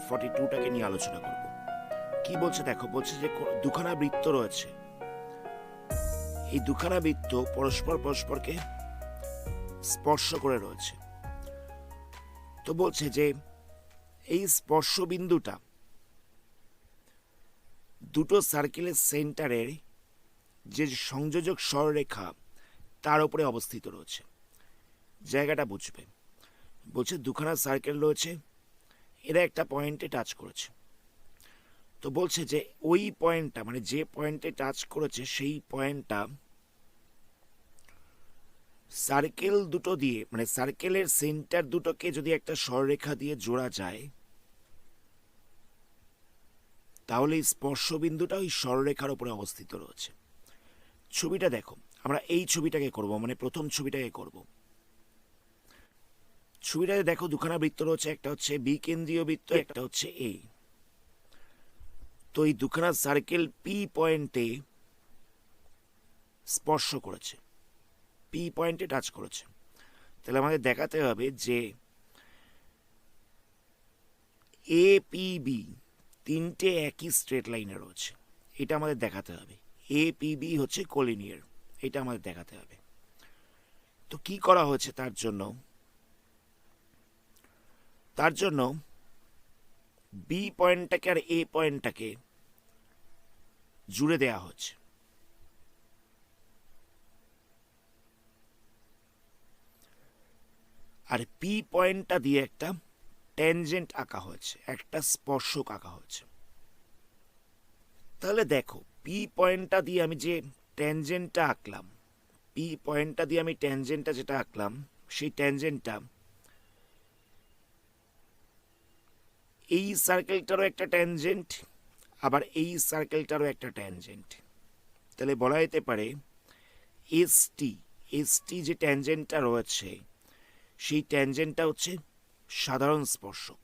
42টাকে নিয়ে আলোচনা করব। কি বলছে দেখো, বলছে যে দুখানা বৃত্ত রয়েছে, এই দুখানা বৃত্ত পরস্পরকে স্পর্শ করে রয়েছে। তো বলছে যে এই স্পর্শ বিন্দুটা দুটো সার্কেলের সেন্টারের যে সংযোজক সরলরেখা তার উপরে অবস্থিত রয়েছে। জায়গাটা বুঝবে। বলছে দুখানা সার্কেল রয়েছে, এরা একটা পয়েন্টে টাচ করেছে। তো বলছে যে ওই পয়েন্টটা, মানে যে পয়েন্টে টাচ করেছে সেই পয়েন্টটা সার্কেল দুটো দিয়ে, মানে সার্কেলের সেন্টার দুটোকে যদি একটা সরলরেখা দিয়ে জোড়া যায়, তাহলে স্পর্শ বিন্দুটা ওই সরলরেখার উপরে অবস্থিত রয়েছে। ছবিটা দেখো, আমরা এই ছবিটাকে করব, মানে প্রথম ছবিটাকে করব। ছবিটাতে দেখো দুখানা বৃত্ত রয়েছে, একটা হচ্ছে বি কেন্দ্রীয় বৃত্ত, একটা হচ্ছে এ। তো এই দুখানা সার্কেল পি পয়েন্টে স্পর্শ করেছে, পি পয়েন্টে টাচ করেছে। তাহলে আমাদের দেখাতে হবে যে এ পি বি তিনটে একই স্ট্রেট লাইনে রয়েছে, এটা আমাদের দেখাতে হবে। এ পি বি হচ্ছে কোলিনিয়ার, এটা আমাদের দেখাতে হবে। তো কি করা হয়েছে তার জন্য বি পয়েন্টটাকে আর এ পয়েন্টটাকে জুড়ে দেয়া হচ্ছে। আর পি পয়েন্টটা দিয়ে একটা ট্যানজেন্ট আঁকা হয়েছে, একটা স্পর্শক আঁকা হয়েছে। তাহলে দেখো, পি পয়েন্টটা দিয়ে আমি যে ট্যানজেন্টটা আঁকলাম, পি পয়েন্টটা দিয়ে আমি ট্যানজেন্টটা যেটা আঁকলাম, সেই ট্যানজেন্টটা এই সার্কেলটারও একটা ট্যানজেন্ট, আবার এই সার্কেলটারও একটা ট্যানজেন্ট। তাহলে বলা যেতে পারে এসটি যে ট্যানজেন্টটা রয়েছে, সেই ট্যানজেন্টটা হচ্ছে সাধারণ স্পর্শক।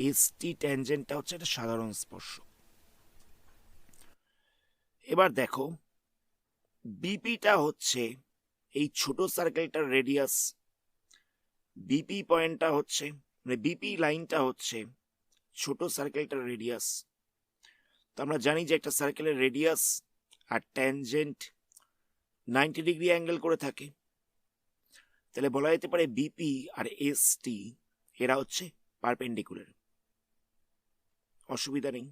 এসটি ট্যানজেন্টটা হচ্ছে একটা সাধারণ স্পর্শক। এবার দেখো, বিপিটা হচ্ছে এই ছোট সার্কেলটার রেডিয়াস, বিপি পয়েন্টটা হচ্ছে, মানে বিপি লাইনটা হচ্ছে ছোট সার্কেলটার রেডিয়াস। তো আমরা জানি যে একটা সার্কেলের রেডিয়াস আর ট্যানজেন্ট 90 ডিগ্রি অ্যাঙ্গেল করে থাকে। তাহলে বলা যেতে পারে বিপি আর এসটি এরা হচ্ছে পারপেন্ডিকুলার, অসুবিধা নেই।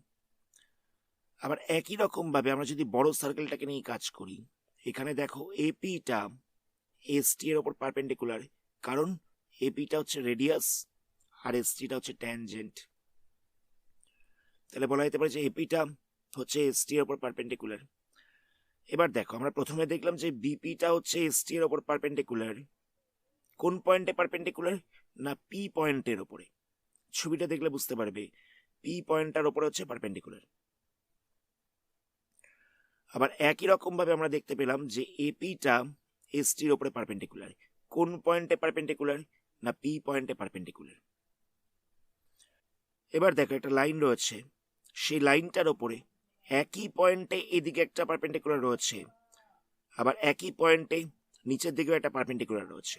আবার একই রকম ভাবে আমরা যদি বড় সার্কেলটাকে নিয়ে কাজ করি, এখানে দেখো এপিটা এসটি এর ওপর পারপেন্ডিকুলার, কারণ এপিটা হচ্ছে রেডিয়াস আর এসটিটা হচ্ছে ট্যানজেন্ট। তাহলে বলা যেতে পারে যে এপিটা হচ্ছে এসটি এর ওপর পারপেন্ডিকুলার। এবার দেখো, আমরা প্রথমে দেখলাম যে বিপিটা হচ্ছে এসটি এর ওপর পারপেন্ডিকুলার। কোন পয়েন্টে পারপেন্ডিকুলার? না, পি পয়েন্টের ওপরে। ছবিটা দেখলে বুঝতে পারবে পি পয়েন্টটার ওপরে হচ্ছে পারপেন্ডিকুলার। আবার একই রকম ভাবে আমরা দেখতে পেলাম যে এপিটা এসটির ওপরে পারপেন্ডিকুলার। কোন পয়েন্টে পারপেন্ডিকুলার? না, পি পয়েন্টে পারপেন্ডিকুলার। এবার দেখো, একটা লাইন রয়েছে, সেই লাইনটার ওপরে একই পয়েন্টে এদিকে একটা পারপেন্ডিকুলার রয়েছে, আবার একই পয়েন্টে নিচের দিকেও একটা পারপেন্ডিকুলার রয়েছে।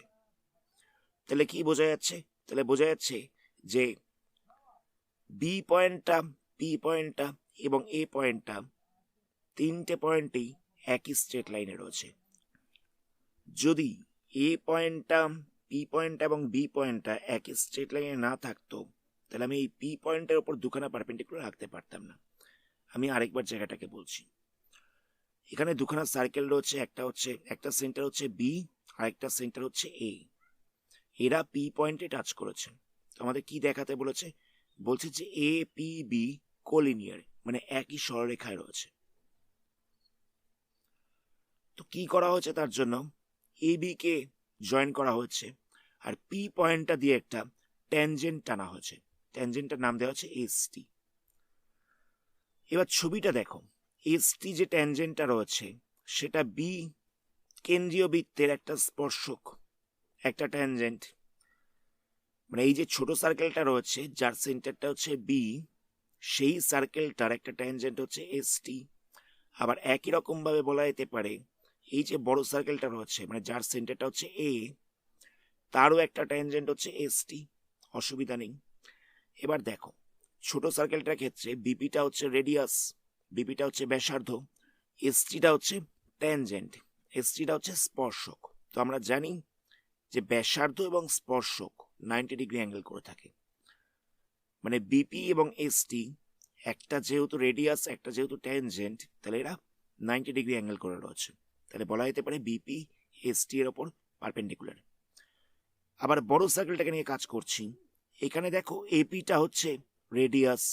তাহলে কি বোঝা যাচ্ছে? তাহলে বোঝা যাচ্ছে যে বি পয়েন্টটা, পি পয়েন্টটা এবং এ পয়েন্টটা তিনটে পয়েন্টেই একই স্ট্রেট লাইনে রয়েছে। যদি এ পয়েন্টটা, পি পয়েন্ট এবং বি পয়েন্টটা একই স্ট্রেট লাইনে না থাকতো, তাহলে আমি এই পি পয়েন্টের ওপর দুখানা পারপেন্ডিকুলার আঁকতে পারতাম না। আমি আরেকবার জায়গাটাকে বলছি। এখানে দুখানা সার্কেল রয়েছে, একটা সেন্টার হচ্ছে বি আর একটা সেন্টার হচ্ছে এ। এরা পি পয়েন্টে টাচ করেছে। আমাদের কি দেখাতে বলেছে? বলছে যে এ পি বি কোলিনিয়ার, মানে একই সরলরেখায় রয়েছে। তো কি করা হয়েছে? তার জন্য এ বি কে জয়েন করা হয়েছে, আর পি পয়েন্টটা দিয়ে একটা ট্যানজেন্ট টানা হয়েছে। ট্যানজেন্টটার নাম দেওয়া হচ্ছে এসটি। এবার ছবিটা দেখো, এসটি যে ট্যানজেন্টটা রয়েছে সেটা বি কেন্দ্রীয় বৃত্তের একটা স্পর্শক, একটা ট্যানজেন্ট। মানে এই যে ছোট সার্কেলটা রয়েছে যার সেন্টারটা হচ্ছে বি, সেই সার্কেলটার একটা ট্যানজেন্ট হচ্ছে এসটি। আবার একই রকম ভাবে বলা যেতে পারে এই যে বড় সার্কেলটা রয়েছে, মানে যার সেন্টারটা হচ্ছে এ, তারও একটা ট্যানজেন্ট হচ্ছে এসটি। অসুবিধা নেই। এবার দেখো, ছোট সার্কেলটার ক্ষেত্রে বিপিটা হচ্ছে রেডিয়াস, বিপিটা হচ্ছে ব্যাসার্ধ, এসটিটা হচ্ছে ট্যানজেন্ট, এসটিটা হচ্ছে স্পর্শক। তো আমরা জানি যে ব্যাসার্ধ এবং স্পর্শক 90 ডিগ্রি অ্যাঙ্গেল করে থাকে, মানে বিপি এবং এসটি, একটা যেহেতু রেডিয়াস একটা যেহেতু ট্যানজেন্ট, তাহলে এরা 90 ডিগ্রি অ্যাঙ্গেল করে রয়েছে। তাহলে বলা যেতে পারে বিপি এসটি এর ওপর পারপেন্ডিকুলার। আবার বড় সার্কেলটাকে নিয়ে কাজ করছি, এখানে দেখো এপিটা হচ্ছে রেডিয়াস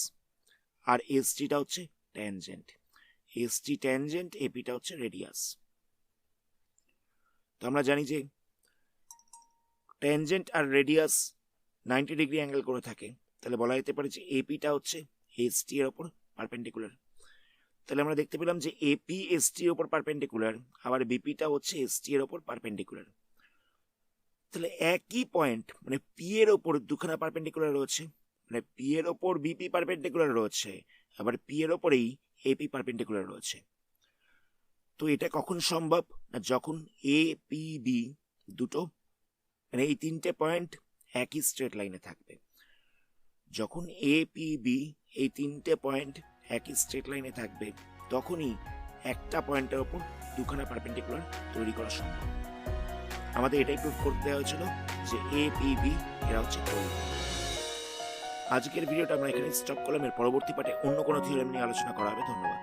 আর এসটিটা হচ্ছে ট্যানজেন্ট, এসটি ট্যানজেন্ট, এপিটা হচ্ছে রেডিয়াস। তো আমরা জানি যে ট্যানজেন্ট আর রেডিয়াস 90 ডিগ্রি অ্যাঙ্গেল করে থাকে, তাহলে বলা যেতে পারে যে এপিটা হচ্ছে এসটি এর ওপর পারপেন্ডিকুলার। তাহলে আমরা দেখতে পেলাম যে এপি এসটি এর ওপর পারপেন্ডিকুলার, আবার বিপিটা হচ্ছে এসটি এর ওপর পারপেন্ডিকুলার। তাহলে একই পয়েন্ট মানে পি এর ওপর দুখানা পারপেন্ডিকুলার রয়েছে, মানে পি এর ওপর বিপি পারপেন্ডিকুলার রয়েছে, আবার পি এর ওপরেই এপি পারপেন্ডিকুলার রয়েছে। তো এটা কখন সম্ভব? না যখন এ পি বি দুটো মানে এই তিনটে পয়েন্ট একই স্ট্রেট লাইনে থাকবে। যখন এ পি বি এই তিনটে পয়েন্ট একই স্ট্রেট লাইনে থাকবে, তখনই একটা পয়েন্টের ওপর দুখানা পারপেন্ডিকুলার তৈরি করা সম্ভব। আমাদের এটাই প্রুভ করতে হয়েছিল যে এ পি বি এরা হচ্ছে তৈরি। আজকের ভিডিওটা আমরা এখানে স্টপ করলাম, এর পরবর্তী পার্টে অন্য কোনো থিওরেম নিয়ে আলোচনা করা হবে। ধন্যবাদ।